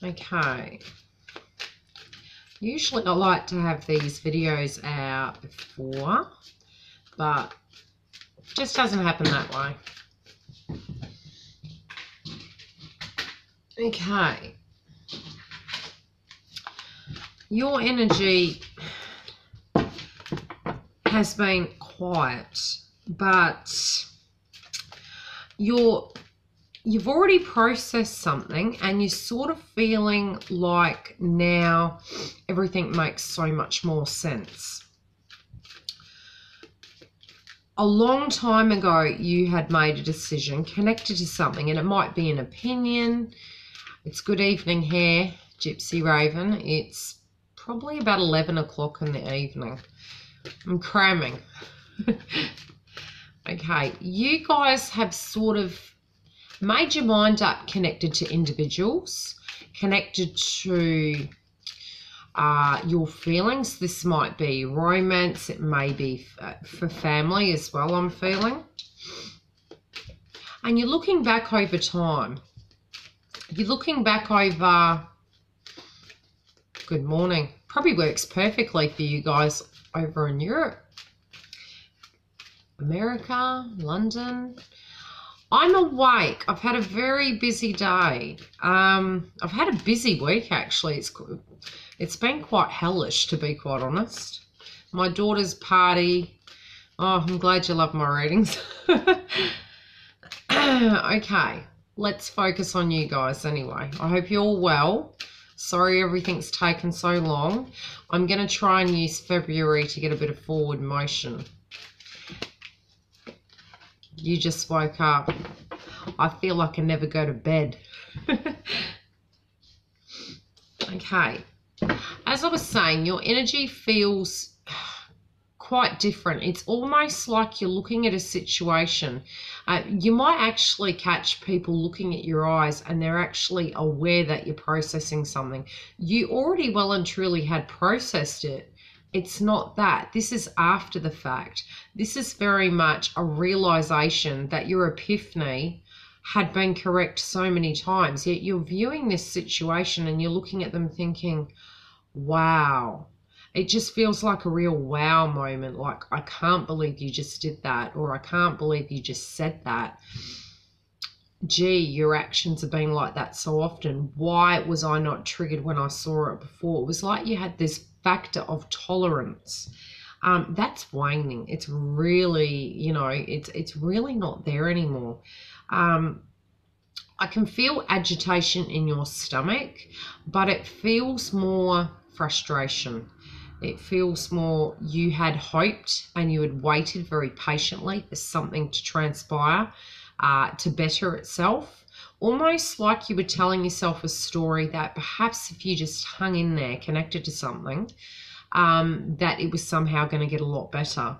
Okay. Usually I like to have these videos out before, but it just doesn't happen that way. Okay. Your energy has been quiet, but you've already processed something and you're sort of feeling like now everything makes so much more sense. A long time ago, you had made a decision connected to something, and it might be an opinion. It's good evening here, Gypsy Raven. It's probably about 11 o'clock in the evening. I'm cramming. Okay, you guys have sort of made your mind up connected to individuals, connected to your feelings. This might be romance. It may be for family as well, I'm feeling. And you're looking back over time. You're looking back over... Good morning. Probably works perfectly for you guys over in Europe. America, London. I'm awake. I've had a very busy day. I've had a busy week, actually. It's been quite hellish, to be quite honest. My daughter's party. Oh, I'm glad you love my readings. Okay, let's focus on you guys anyway. I hope you're all well. Sorry everything's taken so long. I'm going to try and use February to get a bit of forward motion. You just woke up. I feel like I can never go to bed. Okay. As I was saying, your energy feels quite different. It's almost like you're looking at a situation. You might actually catch people looking at your eyes and they're actually aware that you're processing something. You already well and truly had processed it. It's not that. This is after the fact. This is very much a realization that your epiphany had been correct so many times, yet you're viewing this situation and you're looking at them thinking, wow. It just feels like a real wow moment, like, I can't believe you just did that, or I can't believe you just said that. Gee, your actions have been like that so often. Why was I not triggered when I saw it before? It was like you had this factor of tolerance. That's waning. It's really, you know, it's really not there anymore. I can feel agitation in your stomach, but it feels more frustration. It feels more you had hoped and you had waited very patiently for something to transpire, to better itself. Almost like you were telling yourself a story that perhaps if you just hung in there, connected to something, that it was somehow going to get a lot better.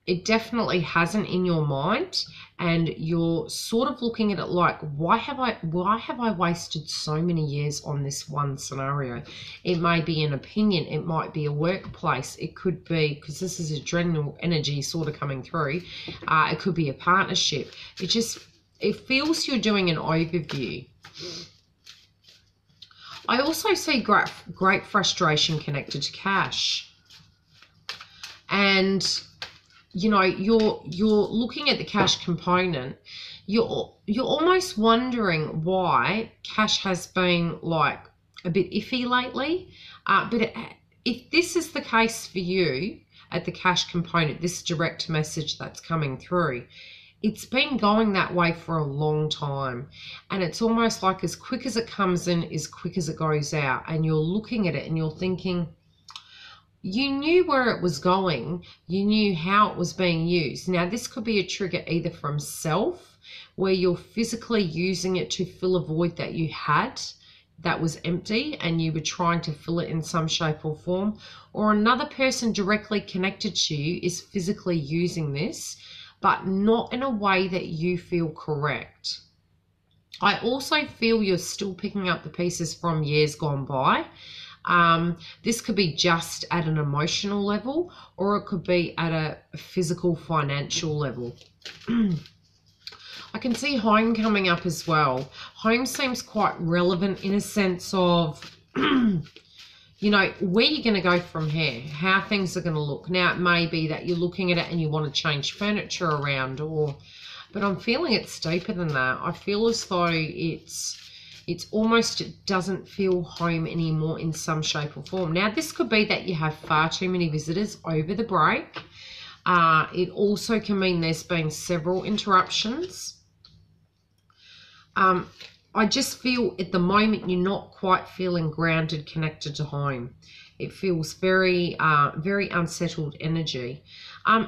It definitely hasn't in your mind, and you're sort of looking at it like, why have I wasted so many years on this one scenario? It may be an opinion, it might be a workplace, it could be, because this is adrenal energy sort of coming through, it could be a partnership. It feels you're doing an overview. I also see great frustration connected to cash. And you know, you're looking at the cash component. You're almost wondering why cash has been like a bit iffy lately. But if this is the case for you at the cash component, this direct message that's coming through, it's been going that way for a long time. And it's almost like as quick as it comes in, as quick as it goes out. And you're looking at it and you're thinking, you knew where it was going, you knew how it was being used. Now, this could be a trigger either from self, where you're physically using it to fill a void that you had that was empty and you were trying to fill it in some shape or form, or another person directly connected to you is physically using this, but not in a way that you feel correct. I also feel you're still picking up the pieces from years gone by. This could be just at an emotional level, or it could be at a physical, financial level. I can see home coming up as well. Home seems quite relevant in a sense of, you know, where you're going to go from here, how things are going to look. Now, it may be that you're looking at it and you want to change furniture around, but I'm feeling it's deeper than that. I feel as though it's almost, it doesn't feel home anymore in some shape or form. Now, this could be that you have far too many visitors over the break. It also can mean there's been several interruptions. I just feel at the moment you're not quite feeling grounded, connected to home. It feels very, very unsettled energy.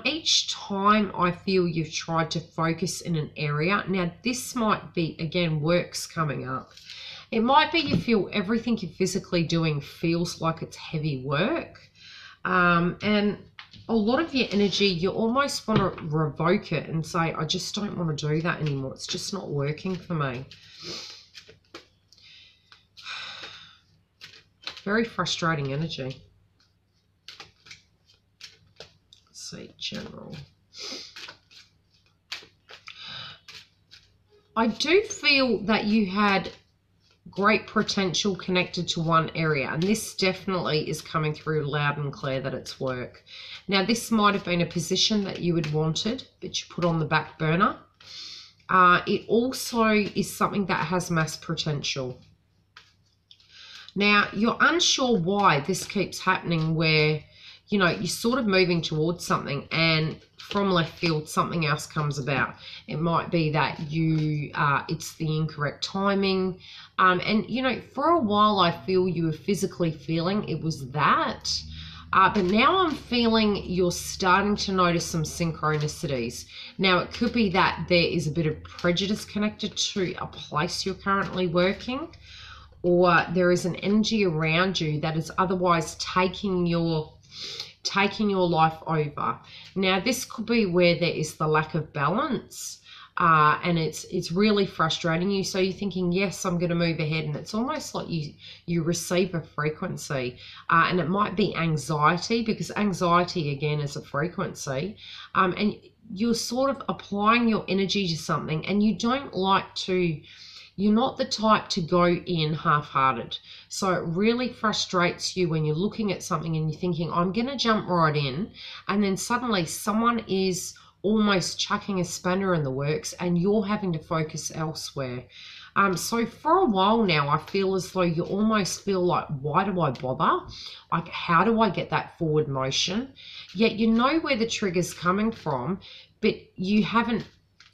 Each time I feel you've tried to focus in an area, now this might be, again, work's coming up. It might be you feel everything you're physically doing feels like it's heavy work. And a lot of your energy, you almost want to revoke it and say, I just don't want to do that anymore. It's just not working for me. Very frustrating energy. Let's see, general. I do feel that you had great potential connected to one area, and this definitely is coming through loud and clear that it's work. Now, this might have been a position that you had wanted, but you put on the back burner. It also is something that has mass potential. Now, you're unsure why this keeps happening where, you know, you're sort of moving towards something and from left field, something else comes about. It might be that it's the incorrect timing. And, you know, for a while, I feel you were physically feeling it was that. But now I'm feeling you're starting to notice some synchronicities. Now, it could be that there is a bit of prejudice connected to a place you're currently working, or there is an energy around you that is otherwise taking your life over. Now, this could be where there is the lack of balance, and it's really frustrating you. So you're thinking, yes, I'm going to move ahead, and it's almost like you receive a frequency, and it might be anxiety, because anxiety again is a frequency, and you're sort of applying your energy to something, and you don't like to. You're not the type to go in half-hearted. So it really frustrates you when you're looking at something and you're thinking, I'm going to jump right in. And then suddenly someone is almost chucking a spanner in the works and you're having to focus elsewhere. So for a while now, I feel as though you almost feel like, why do I bother? Like, how do I get that forward motion? Yet you know where the trigger's coming from, but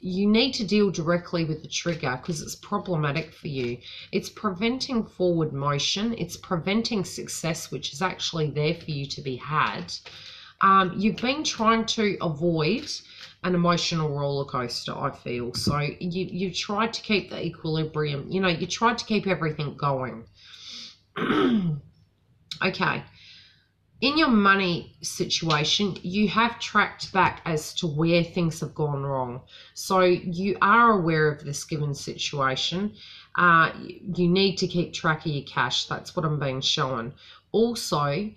you need to deal directly with the trigger because it's problematic for you. It's preventing forward motion. It's preventing success, which is actually there for you to be had. You've been trying to avoid an emotional roller coaster, I feel. So you tried to keep the equilibrium. You know, you tried to keep everything going. Okay. In your money situation, you have tracked back as to where things have gone wrong. So you are aware of this given situation. You need to keep track of your cash. That's what I'm being shown. Also,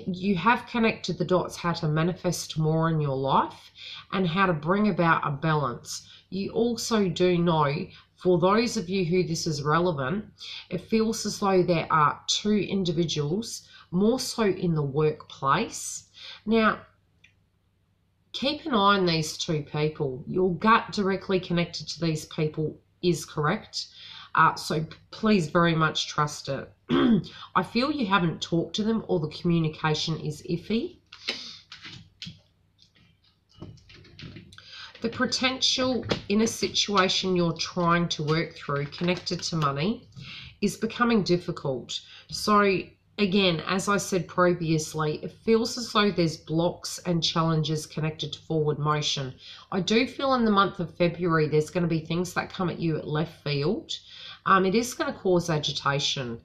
you have connected the dots how to manifest more in your life and how to bring about a balance. You also do know, for those of you who this is relevant, it feels as though there are two individuals more so in the workplace. Now, keep an eye on these two people. Your gut directly connected to these people is correct. So please very much trust it. I feel you haven't talked to them or the communication is iffy. The potential in a situation you're trying to work through connected to money is becoming difficult. So again, as I said previously, it feels as though there's blocks and challenges connected to forward motion. I do feel in the month of February, there's going to be things that come at you at left field. It is going to cause agitation.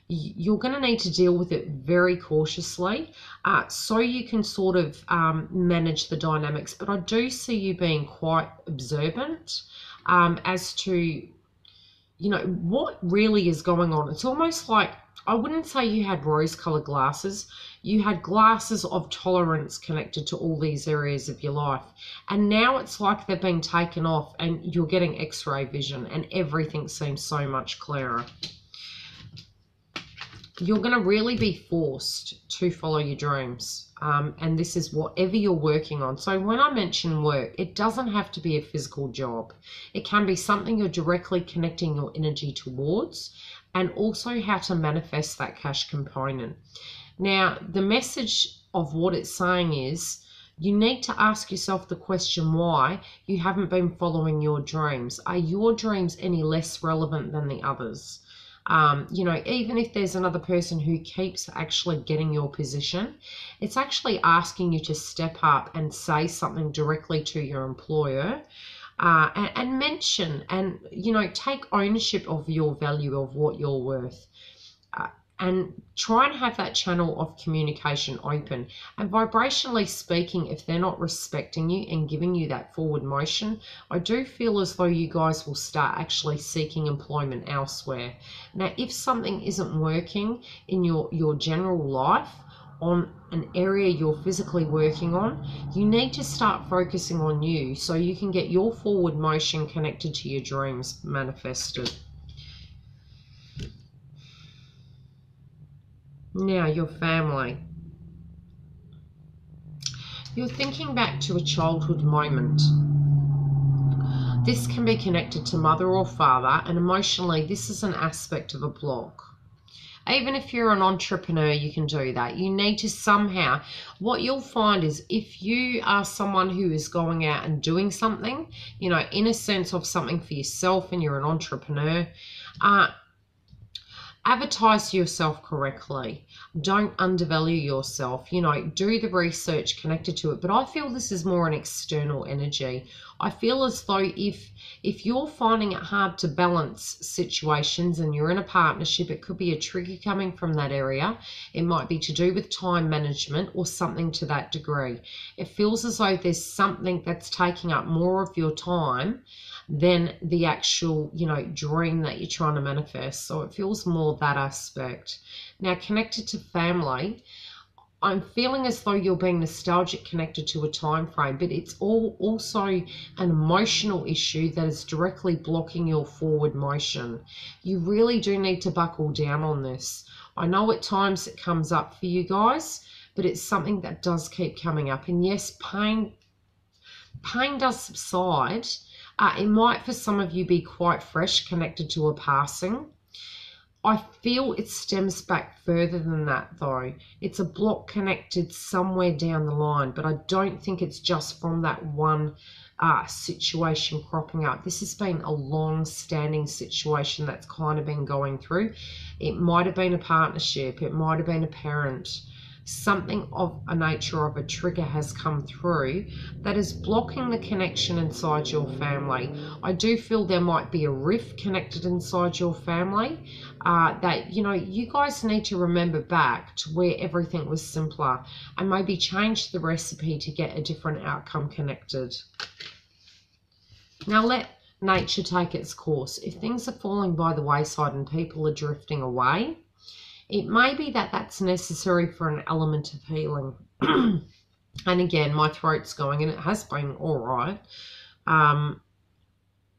You're going to need to deal with it very cautiously so you can sort of manage the dynamics. But I do see you being quite observant as to, you know, what really is going on. It's almost like I wouldn't say you had rose-colored glasses. You had glasses of tolerance connected to all these areas of your life. And now it's like they've been taken off and you're getting x-ray vision and everything seems so much clearer. You're going to really be forced to follow your dreams. And this is whatever you're working on. So when I mention work, it doesn't have to be a physical job. It can be something you're directly connecting your energy towards, and also how to manifest that cash component. Now, the message of what it's saying is you need to ask yourself the question why you haven't been following your dreams. Are your dreams any less relevant than the others? You know, even if there's another person who keeps actually getting your position, it's actually asking you to step up and say something directly to your employer, and mention and, you know, take ownership of your value, of what you're worth. And try and have that channel of communication open. And vibrationally speaking, if they're not respecting you and giving you that forward motion, I do feel as though you guys will start actually seeking employment elsewhere. Now, if something isn't working in your general life, on an area you're physically working on, you need to start focusing on you so you can get your forward motion connected to your dreams manifested. Now, your family. You're thinking back to a childhood moment. This can be connected to mother or father, and emotionally, this is an aspect of a block. Even if you're an entrepreneur, you can do that. You need to somehow, what you'll find is if you are someone who is going out and doing something, you know, in a sense of something for yourself, and you're an entrepreneur, advertise yourself correctly. Don't undervalue yourself. You know, do the research connected to it. But I feel this is more an external energy. I feel as though if you're finding it hard to balance situations and you're in a partnership, it could be a trigger coming from that area. It might be to do with time management or something to that degree. It feels as though there's something that's taking up more of your time than the actual, you know, dream that you're trying to manifest. So it feels more that aspect. Now, connected to family, I'm feeling as though you're being nostalgic connected to a time frame, but it's also an emotional issue that is directly blocking your forward motion. You really do need to buckle down on this. I know at times it comes up for you guys, but it's something that does keep coming up. And yes, pain does subside. It might for some of you be quite fresh, connected to a passing. I feel it stems back further than that though. It's a block connected somewhere down the line, but I don't think it's just from that one situation cropping up. This has been a long-standing situation that's kind of been going through. It might have been a partnership, it might have been a parent. Something of a nature of a trigger has come through that is blocking the connection inside your family. I do feel there might be a rift connected inside your family that, you know, you guys need to remember back to where everything was simpler and maybe change the recipe to get a different outcome connected. Now let nature take its course. If things are falling by the wayside and people are drifting away, it may be that that's necessary for an element of healing. And again, my throat's going and it has been all right.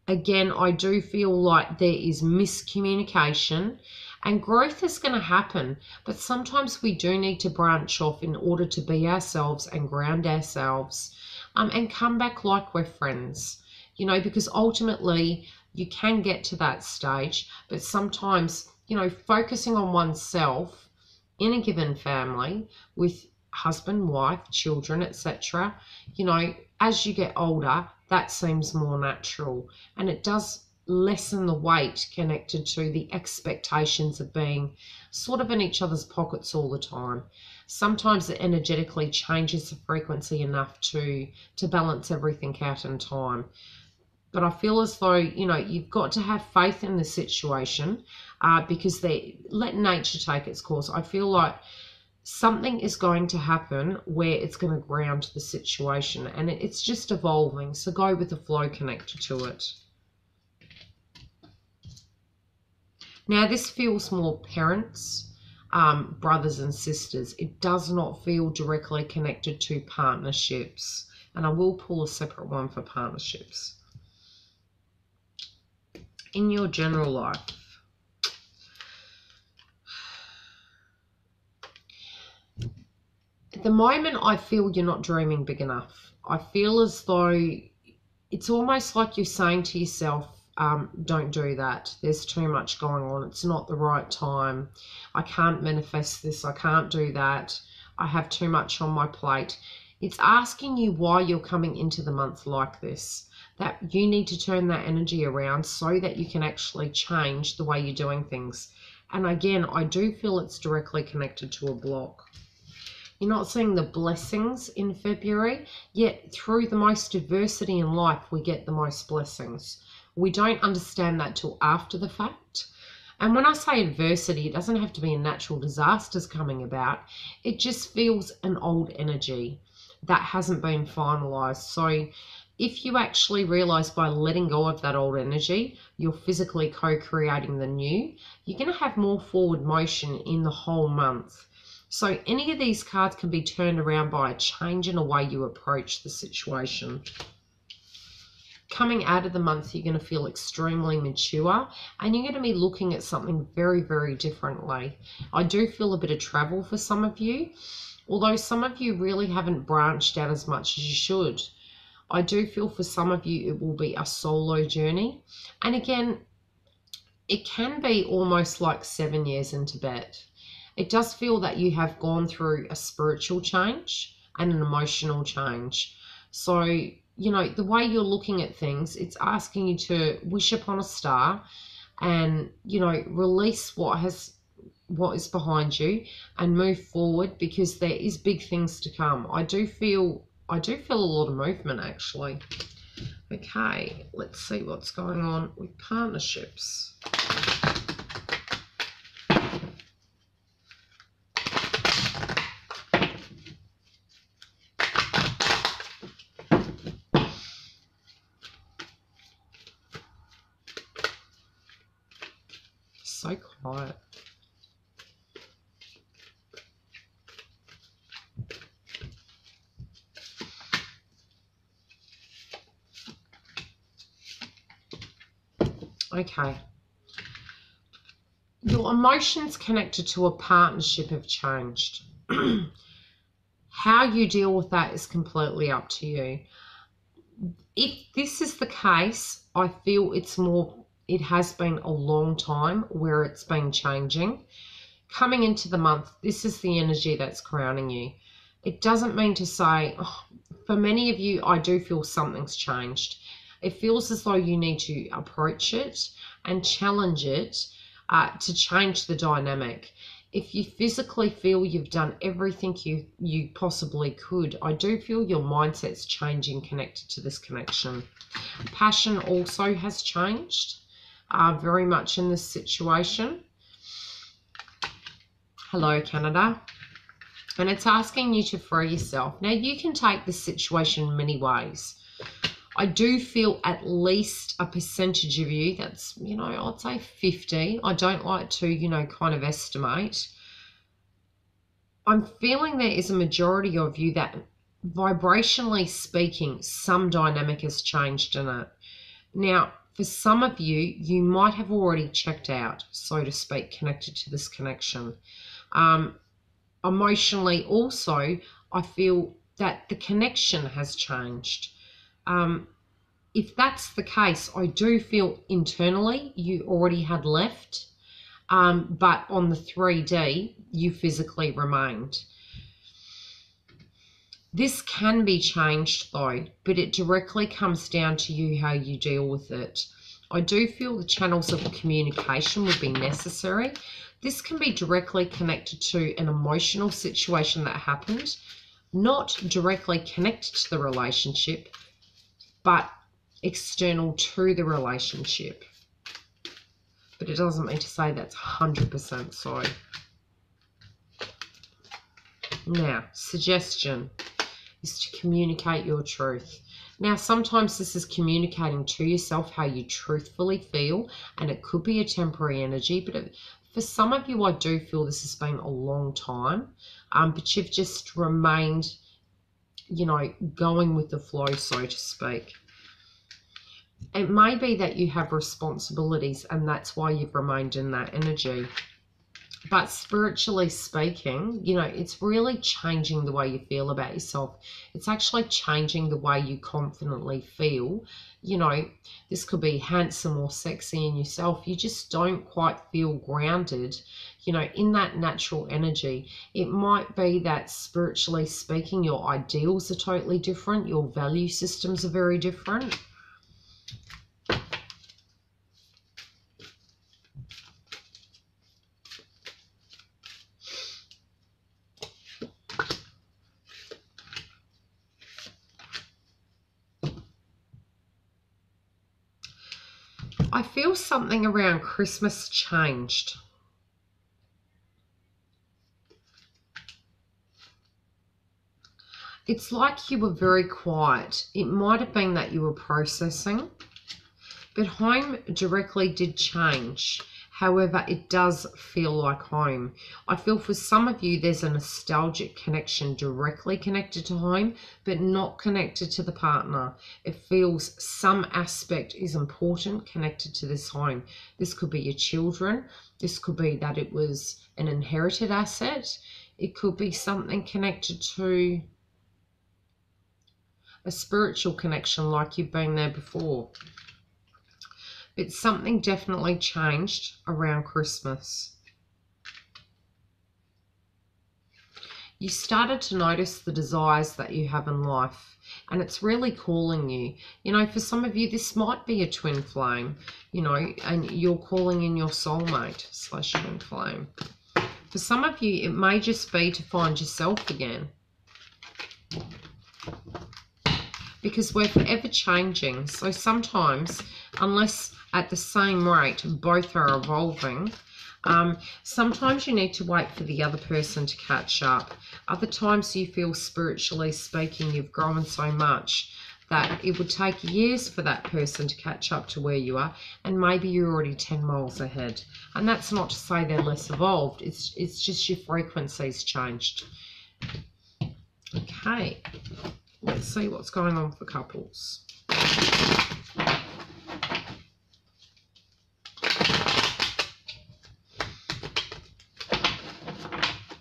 Again, I do feel like there is miscommunication and growth is going to happen, but sometimes we do need to branch off in order to be ourselves and ground ourselves, and come back like we're friends, you know, because ultimately you can get to that stage, but sometimes, you know, focusing on oneself in a given family with husband, wife, children, etc., you know, as you get older, that seems more natural, and it does lessen the weight connected to the expectations of being sort of in each other's pockets all the time. Sometimes it energetically changes the frequency enough to balance everything out in time. But I feel as though, you know, you've got to have faith in the situation, because let nature take its course. I feel like something is going to happen where it's going to ground the situation, and it's just evolving. So go with the flow connected to it. Now this feels more parents, brothers and sisters. It does not feel directly connected to partnerships. And I will pull a separate one for partnerships. In your general life, at the moment, I feel you're not dreaming big enough. I feel as though it's almost like you're saying to yourself, don't do that. There's too much going on. It's not the right time. I can't manifest this. I can't do that. I have too much on my plate. It's asking you why you're coming into the month like this, that you need to turn that energy around so that you can actually change the way you're doing things. And again, I do feel it's directly connected to a block. You're not seeing the blessings in February, yet through the most adversity in life, we get the most blessings. We don't understand that till after the fact. And when I say adversity, it doesn't have to be a natural disasters coming about. It just feels an old energy that hasn't been finalized. So if you actually realize by letting go of that old energy, you're physically co-creating the new, you're going to have more forward motion in the whole month. So any of these cards can be turned around by a change in the way you approach the situation. Coming out of the month, you're going to feel extremely mature and you're going to be looking at something very, very differently. I do feel a bit of travel for some of you, although some of you really haven't branched out as much as you should. I do feel for some of you it will be a solo journey. And again, it can be almost like 7 years in Tibet. It does feel that you have gone through a spiritual change and an emotional change. So, you know, the way you're looking at things, it's asking you to wish upon a star and, you know, release what is behind you and move forward, because there is big things to come. I do feel a lot of movement actually. Okay, let's see what's going on with partnerships. So quiet. Okay. Your emotions connected to a partnership have changed. How you deal with that is completely up to you. If this is the case, I feel it has been a long time where it's been changing. Coming into the month, this is the energy that's crowning you. It doesn't mean to say, for many of you, I do feel something's changed. It feels as though you need to approach it and challenge it to change the dynamic. If you physically feel you've done everything you possibly could, I do feel your mindset's changing connected to this connection. Passion also has changed very much in this situation. Hello, Canada. And it's asking you to free yourself. Now, you can take this situation many ways. I do feel at least a percentage of you, that's, you know, I'd say 50. I don't like to, you know, kind of estimate. I'm feeling there is a majority of you that, vibrationally speaking, some dynamic has changed in it. Now, for some of you, you might have already checked out, so to speak, connected to this connection. Emotionally also, I feel that the connection has changed. If that's the case, I do feel internally you already had left, but on the 3D, you physically remained. This can be changed though, but it directly comes down to you how you deal with it. I do feel the channels of communication would be necessary. This can be directly connected to an emotional situation that happened, not directly connected to the relationship, but external to the relationship. But it doesn't mean to say that's 100% so. Now, suggestion is to communicate your truth. Now, sometimes this is communicating to yourself how you truthfully feel, and it could be a temporary energy, but For some of you, I do feel this has been a long time, but you've just remained, you know, going with the flow, so to speak. It may be that you have responsibilities and that's why you've remained in that energy. But spiritually speaking, you know, it's really changing the way you feel about yourself. It's actually changing the way you confidently feel. You know, this could be handsome or sexy in yourself. You just don't quite feel grounded, you know, in that natural energy. It might be that spiritually speaking, your ideals are totally different. Your value systems are very different. I feel something around Christmas changed. It's like you were very quiet. It might have been that you were processing, but home directly did change. However, it does feel like home. I feel for some of you, there's a nostalgic connection directly connected to home, but not connected to the partner. It feels some aspect is important connected to this home. This could be your children. This could be that it was an inherited asset. It could be something connected to a spiritual connection, like you've been there before. But something definitely changed around Christmas. You started to notice the desires that you have in life, and it's really calling you. You know, for some of you, this might be a twin flame, you know, and you're calling in your soulmate / twin flame. For some of you, it may just be to find yourself again. Because we're forever changing. So sometimes, unless at the same rate both are evolving, sometimes you need to wait for the other person to catch up. Other times you feel, spiritually speaking, you've grown so much that it would take years for that person to catch up to where you are, and maybe you're already 10 miles ahead. And that's not to say they're less evolved. It's just your frequency's changed. Okay. Let's see what's going on for couples.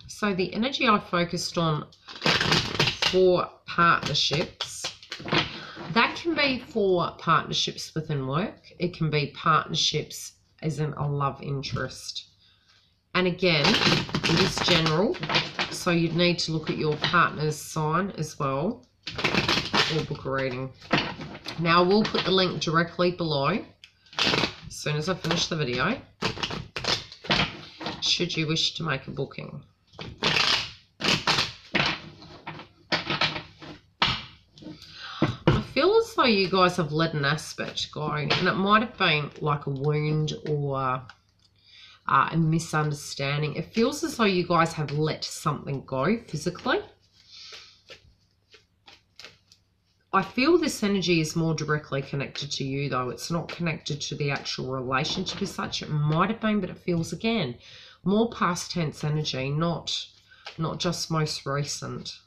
So the energy I focused on for partnerships, that can be for partnerships within work. It can be partnerships as in a love interest. And again, it is general, so you'd need to look at your partner's sign as well, or book a reading. Now, I will put the link directly below as soon as I finish the video, should you wish to make a booking. I feel as though you guys have let an aspect go, and it might have been like a wound or a misunderstanding. It feels as though you guys have let something go physically. I feel this energy is more directly connected to you, though. It's not connected to the actual relationship as such. It might have been, but it feels, again, more past tense energy, not just most recent.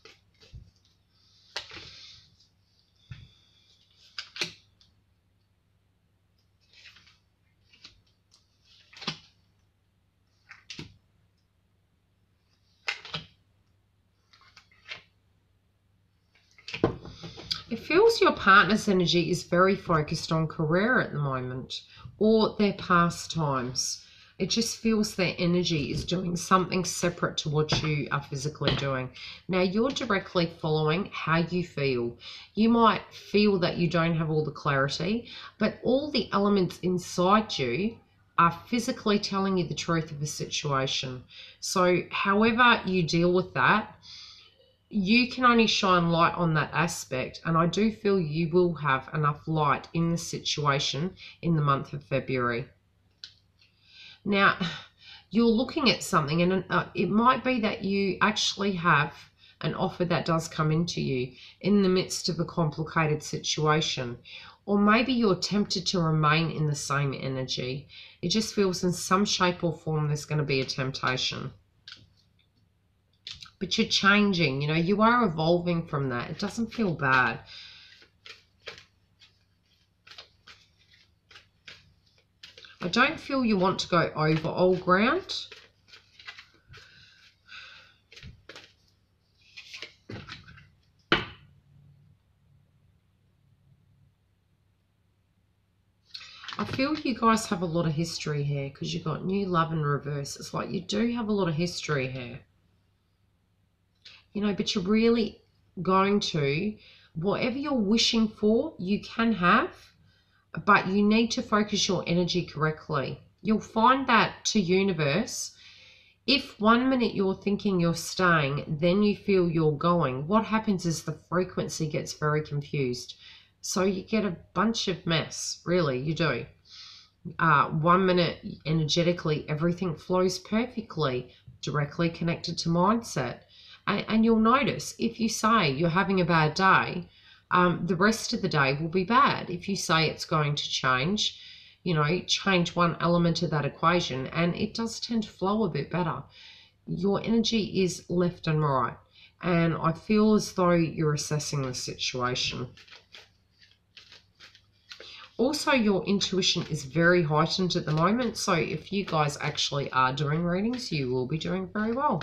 It feels your partner's energy is very focused on career at the moment, or their pastimes. It just feels their energy is doing something separate to what you are physically doing. Now, you're directly following how you feel. You might feel that you don't have all the clarity, but all the elements inside you are physically telling you the truth of the situation. So however you deal with that, you can only shine light on that aspect, and I do feel you will have enough light in the situation in the month of February. Now, you're looking at something, and it might be that you actually have an offer that does come into you in the midst of a complicated situation, Or maybe you're tempted to remain in the same energy. It just feels in some shape or form there's going to be a temptation. But you're changing, you know, you are evolving from that. It doesn't feel bad. I don't feel you want to go over old ground. I feel you guys have a lot of history here because you've got new love in reverse. It's like you do have a lot of history here. You know, but you're really going to, whatever you're wishing for, you can have, but you need to focus your energy correctly. You'll find that to universe, if 1 minute you're thinking you're staying, then you feel you're going, what happens is the frequency gets very confused. So you get a bunch of mess, really, you do. 1 minute, energetically, everything flows perfectly, directly connected to mindset. And you'll notice, if you say you're having a bad day, the rest of the day will be bad. If you say it's going to change, you know, change one element of that equation, and it does tend to flow a bit better. Your energy is left and right. And I feel as though you're assessing the situation. Also, your intuition is very heightened at the moment. So if you guys actually are doing readings, you will be doing very well.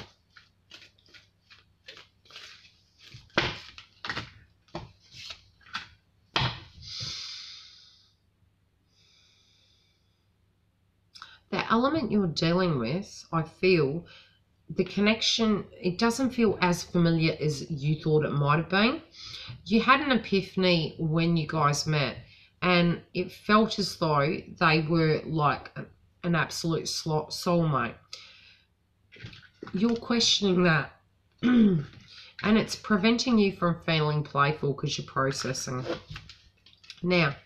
The element you're dealing with, I feel, the connection, it doesn't feel as familiar as you thought it might have been. You had an epiphany when you guys met, and it felt as though they were like an absolute soulmate. You're questioning that, and it's preventing you from feeling playful because you're processing. Now,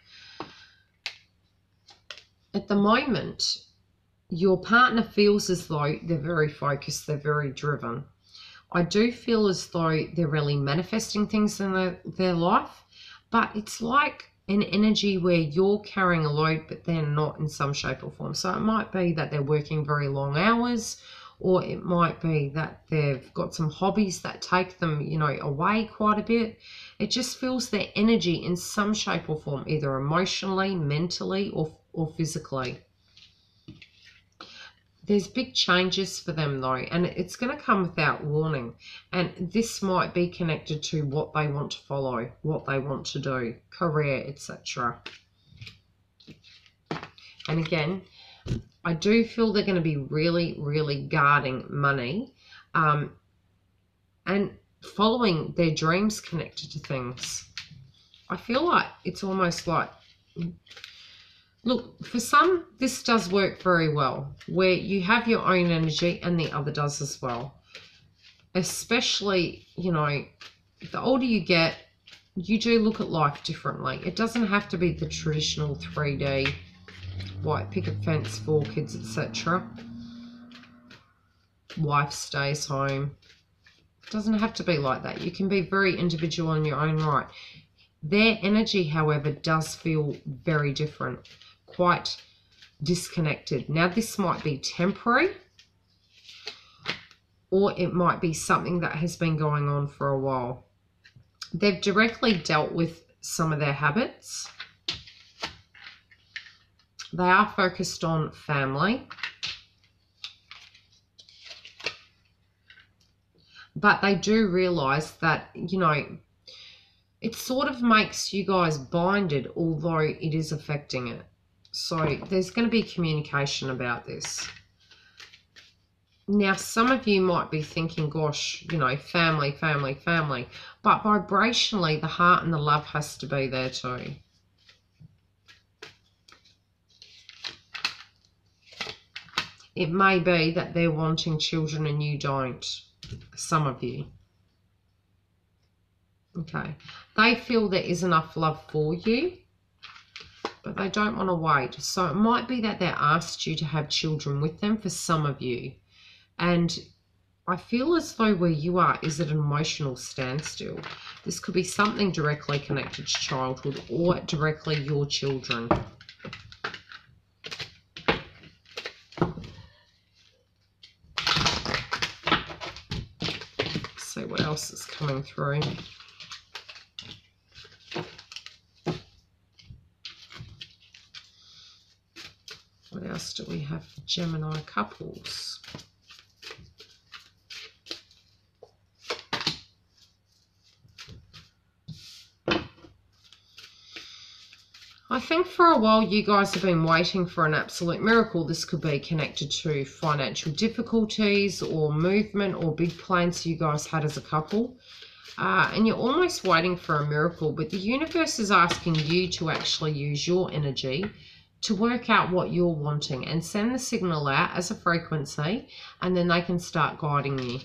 at the moment, your partner feels as though they're very focused, they're very driven. I do feel as though they're really manifesting things in their life, but it's like an energy where you're carrying a load, but they're not in some shape or form. So it might be that they're working very long hours, or it might be that they've got some hobbies that take them, you know, away quite a bit. It just feels their energy in some shape or form, either emotionally, mentally, or physically. There's big changes for them though, and it's going to come without warning. And this might be connected to what they want to follow, what they want to do, career, etc. And again, I do feel they're going to be really, really guarding money and following their dreams connected to things. I feel like it's almost like... Look, for some, this does work very well, where you have your own energy and the other does as well. Especially, you know, the older you get, you do look at life differently. It doesn't have to be the traditional 3D, white picket fence, 4 kids, etc. Wife stays home. It doesn't have to be like that. You can be very individual in your own right. Their energy, however, does feel very different. Quite disconnected. Now, this might be temporary, or it might be something that has been going on for a while. They've directly dealt with some of their habits. They are focused on family, but they do realize that, you know, it sort of makes you guys binded, although it is affecting it. So there's going to be communication about this. Now, some of you might be thinking, gosh, you know, family, family, family. But vibrationally, the heart and the love has to be there too. It may be that they're wanting children and you don't. Some of you. Okay. They feel there is enough love for you, but they don't want to wait. So it might be that they asked you to have children with them for some of you. And I feel as though where you are is at an emotional standstill. This could be something directly connected to childhood or directly your children. See what else is coming through. What else do we have for Gemini couples? I think for a while you guys have been waiting for an absolute miracle. This could be connected to financial difficulties or movement or big plans you guys had as a couple. And you're almost waiting for a miracle, but the universe is asking you to actually use your energy to work out what you're wanting and send the signal out as a frequency, and then they can start guiding you.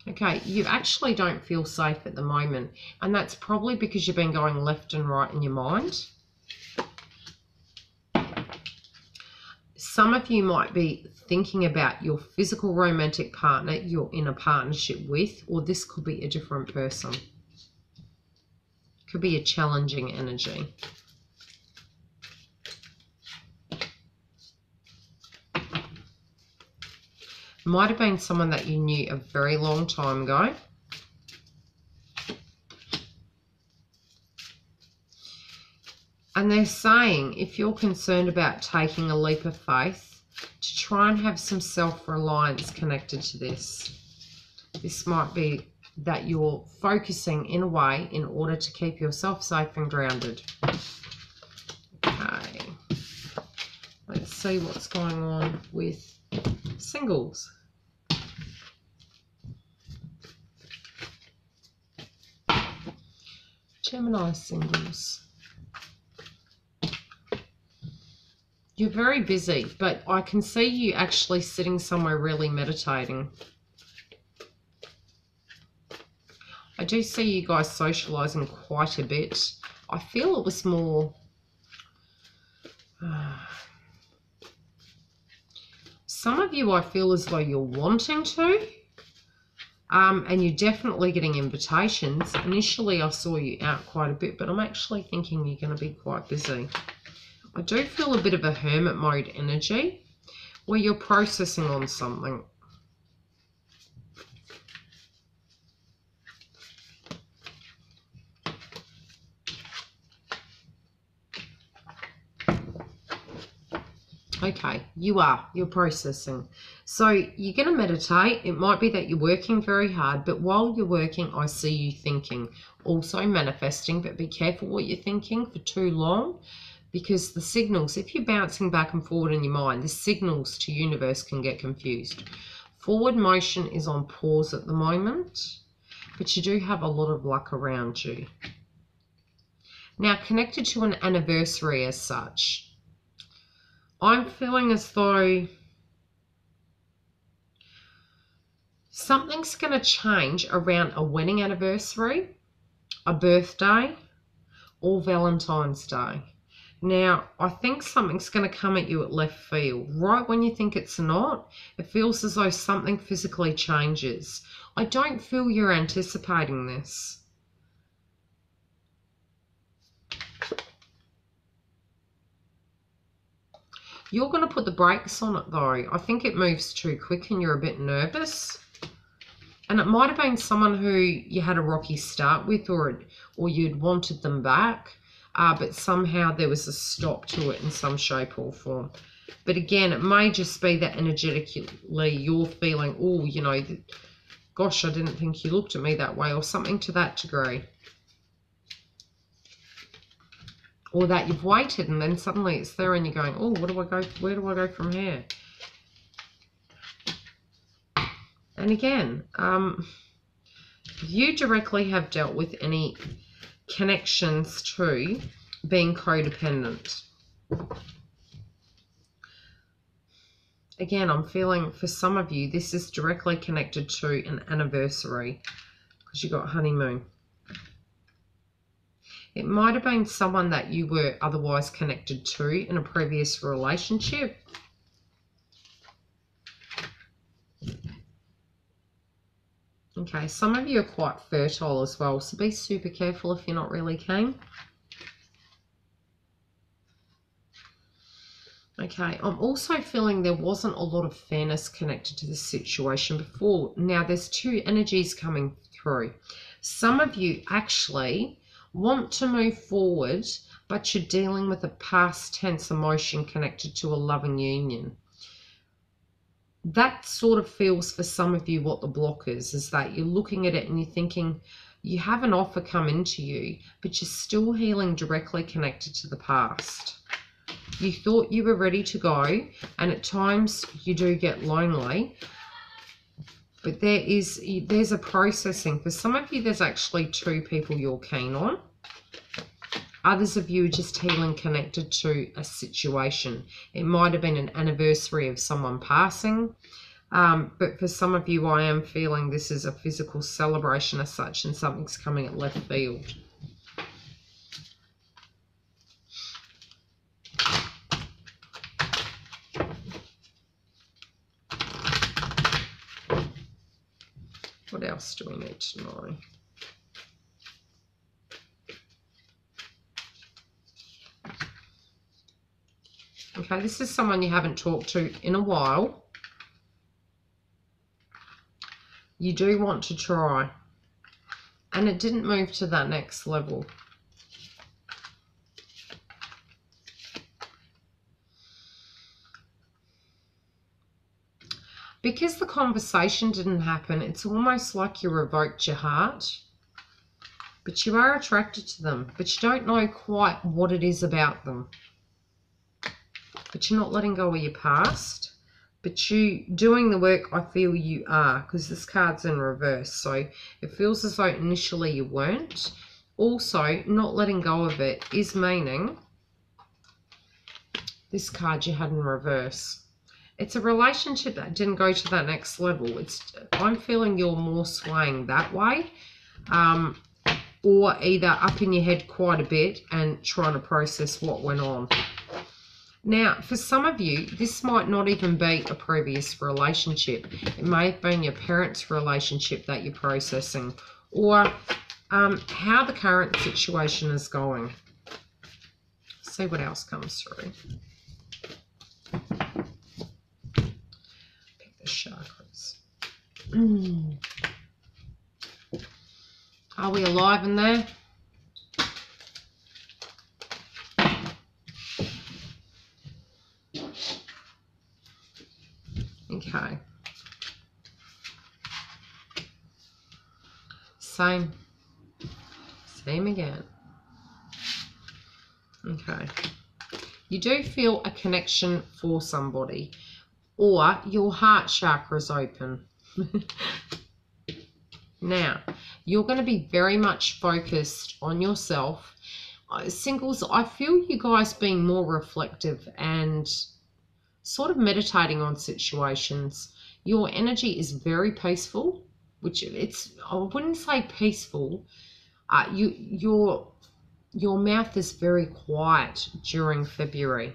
Okay, you actually don't feel safe at the moment, and that's probably because you've been going left and right in your mind. Some of you might be thinking about your physical romantic partner you're in a partnership with, or this could be a different person. Could be a challenging energy. Might have been someone that you knew a very long time ago. And they're saying if you're concerned about taking a leap of faith, to try and have some self-reliance connected to this. This might be that you're focusing in a way in order to keep yourself safe and grounded. Okay. Let's see what's going on with singles. Gemini singles. You're very busy, but I can see you actually sitting somewhere really meditating. I do see you guys socializing quite a bit. I feel it was more... some of you, I feel as though you're wanting to. And you're definitely getting invitations. Initially, I saw you out quite a bit, but I'm actually thinking you're going to be quite busy. I do feel a bit of a hermit mode energy where you're processing on something. Okay, you're processing. So you're going to meditate. It might be that you're working very hard, but while you're working, I see you thinking. Also manifesting, but be careful what you're thinking for too long, because the signals, if you're bouncing back and forward in your mind, the signals to universe can get confused. Forward motion is on pause at the moment, but you do have a lot of luck around you. Now, connected to an anniversary as such, I'm feeling as though something's going to change around a wedding anniversary, a birthday, or Valentine's Day. Now, I think something's going to come at you at left field. Right when you think it's not, it feels as though something physically changes. I don't feel you're anticipating this. You're going to put the brakes on it though. I think it moves too quick and you're a bit nervous. And it might have been someone who you had a rocky start with, or you'd wanted them back, but somehow there was a stop to it in some shape or form. But again, it may just be that energetically you're feeling, oh, you know, gosh, I didn't think you looked at me that way, or something to that degree. Or that you've waited and then suddenly it's there and you're going, oh, where do I go from here? And again, you directly have dealt with any connections to being codependent. Again, I'm feeling for some of you, this is directly connected to an anniversary because you got honeymoon. It might have been someone that you were otherwise connected to in a previous relationship. Okay, some of you are quite fertile as well, so be super careful if you're not really keen. Okay, I'm also feeling there wasn't a lot of fairness connected to this situation before. Now, there's two energies coming through. Some of you actually want to move forward, but you're dealing with a past tense emotion connected to a loving union. That sort of feels for some of you what the block is that you're looking at it and you're thinking you have an offer come into you, but you're still healing directly connected to the past. You thought you were ready to go, and at times you do get lonely, but there's a processing. For some of you, there's actually two people you're keen on. Others of you are just healing connected to a situation. It might have been an anniversary of someone passing, but for some of you, I am feeling this is a physical celebration as such, and something's coming at left field. What else do we need to know? Okay, this is someone you haven't talked to in a while. You do want to try. And it didn't move to that next level. Because the conversation didn't happen, it's almost like you revoked your heart. But you are attracted to them, but you don't know quite what it is about them. But you're not letting go of your past. But you doing the work, I feel you are, because this card's in reverse. So it feels as though initially you weren't. Also, not letting go of it is meaning this card you had in reverse. It's a relationship that didn't go to that next level. I'm feeling you're more swaying that way, or either up in your head quite a bit and trying to process what went on. Now, for some of you, this might not even be a previous relationship. It may have been your parents' relationship that you're processing, or how the current situation is going. See what else comes through. Chakras. Are we alive in there? Okay. Same again. Okay. You do feel a connection for somebody, or your heart chakra is open. Now, you're going to be very much focused on yourself. Singles, I feel you guys being more reflective and sort of meditating on situations. Your energy is very peaceful, which I wouldn't say peaceful. Your mouth is very quiet during February.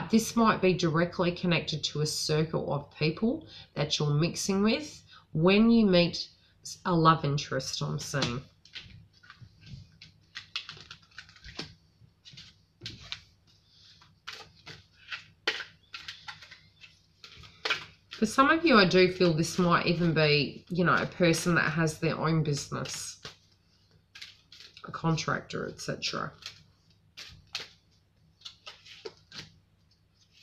This might be directly connected to a circle of people that you're mixing with when you meet a love interest, I'm seeing. For some of you, I do feel this might even be, a person that has their own business, a contractor, etc.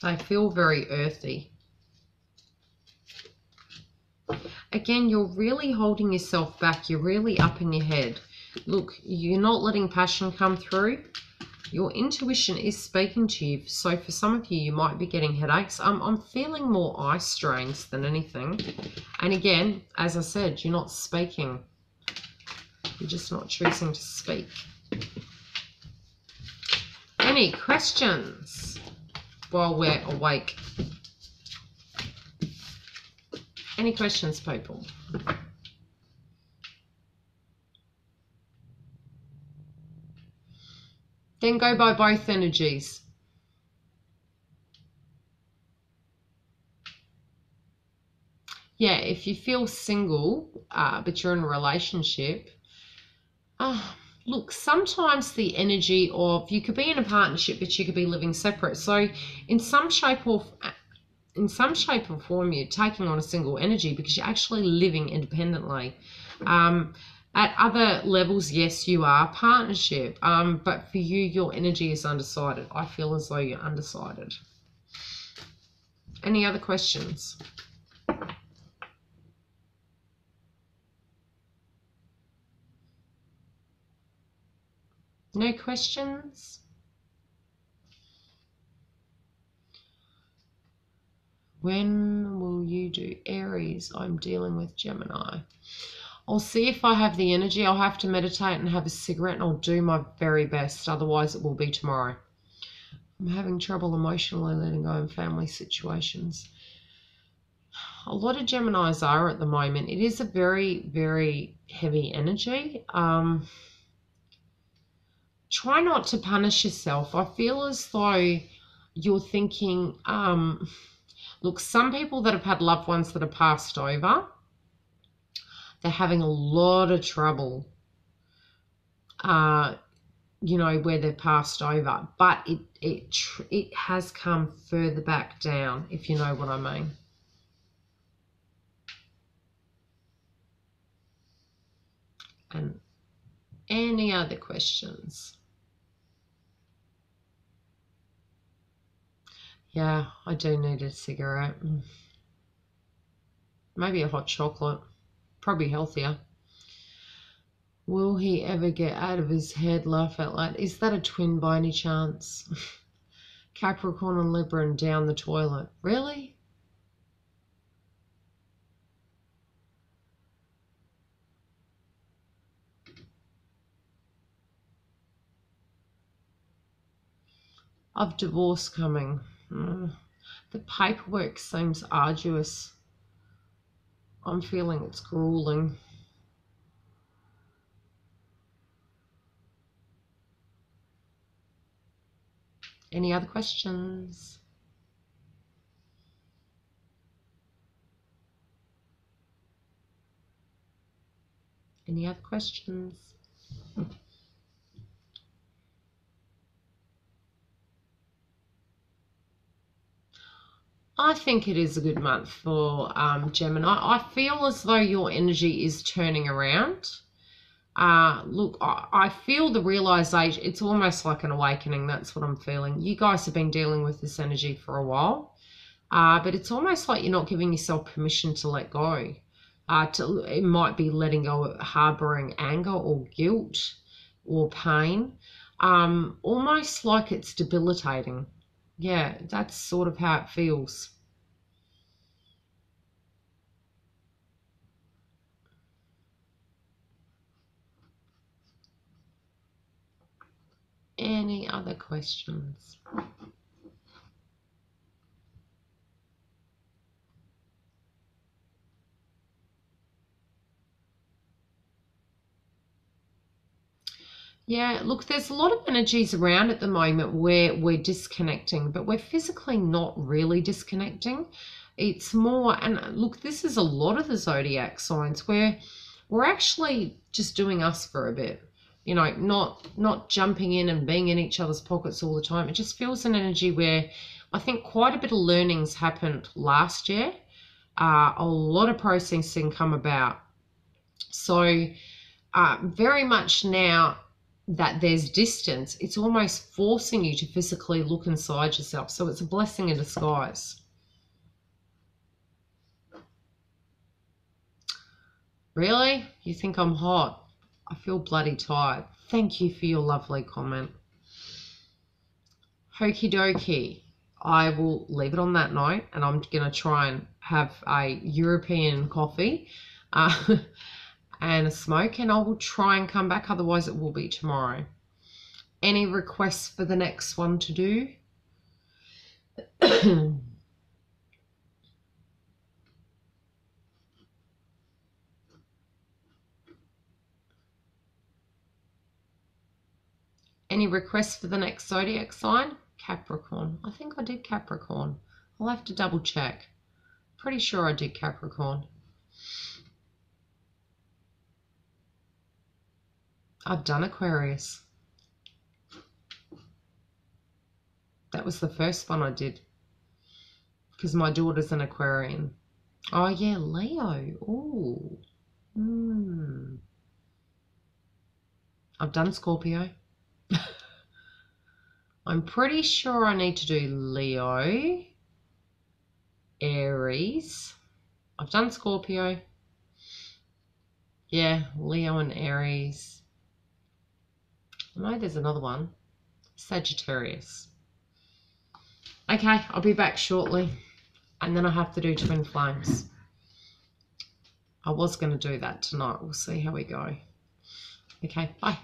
They feel very earthy. Again, you're really holding yourself back. You're really up in your head. Look, you're not letting passion come through. Your intuition is speaking to you. So for some of you, you might be getting headaches. I'm feeling more eye strains than anything. And again, as I said, you're not speaking. You're just not choosing to speak. Any questions while we're awake? Any questions, people? Then go by both energies. Yeah, if you feel single, but you're in a relationship, look, sometimes the energy of, you could be in a partnership, but you could be living separate. So in some shape or form, you're taking on a single energy because you're actually living independently. At other levels, yes, you are partnership, but for you, your energy is undecided. I feel as though you're undecided. Any other questions? No questions? When will you do Aries? I'm dealing with Gemini. I'll see if I have the energy. I'll have to meditate and have a cigarette, and I'll do my very best. Otherwise, it will be tomorrow. I'm having trouble emotionally letting go in family situations. A lot of Geminis are at the moment. It is a very, very heavy energy. Try not to punish yourself. I feel as though you're thinking, look, some people that have had loved ones that have passed over, they're having a lot of trouble, where they're passed over. But it has come further back down, if you know what I mean. And any other questions? Yeah, I do need a cigarette. Maybe a hot chocolate. Probably healthier. Will he ever get out of his head? Laugh out loud. Is that a twin by any chance? Capricorn and Libra and down the toilet. Really? Of divorce coming. The paperwork seems arduous. I'm feeling it's grueling. Any other questions? Any other questions? I think it is a good month for Gemini. I feel as though your energy is turning around. Look, I feel the realization. It's almost like an awakening. That's what I'm feeling. You guys have been dealing with this energy for a while, but it's almost like you're not giving yourself permission to let go. It might be letting go of harboring anger or guilt or pain, almost like it's debilitating. Yeah, that's sort of how it feels. Any other questions? Yeah, look, there's a lot of energies around at the moment where we're disconnecting, but we're physically not really disconnecting. It's more, and look, this is a lot of the zodiac signs where we're actually just doing us for a bit. Not jumping in and being in each other's pockets all the time. It just feels an energy where I think quite a bit of learnings happened last year. A lot of processing come about. So very much now that there's distance, it's almost forcing you to physically look inside yourself. So it's a blessing in disguise. Really? You think I'm hot? I feel bloody tired. Thank you for your lovely comment. Okie dokie. I will leave it on that note, and I'm going to try and have a European coffee and a smoke, and I will try and come back. Otherwise, it will be tomorrow. Any requests for the next one to do? any requests for the next zodiac sign? Capricorn. I think I did Capricorn. I'll have to double check. Pretty sure I did Capricorn. I've done Aquarius. That was the first one I did. Because my daughter's an Aquarian. Oh, yeah, Leo. Ooh. I've done Scorpio. I'm pretty sure I need to do Leo, Aries. I've done Scorpio. Yeah, Leo and Aries. I know there's another one. Sagittarius. Okay, I'll be back shortly. And then I have to do twin flames. I was going to do that tonight. We'll see how we go. Okay, bye.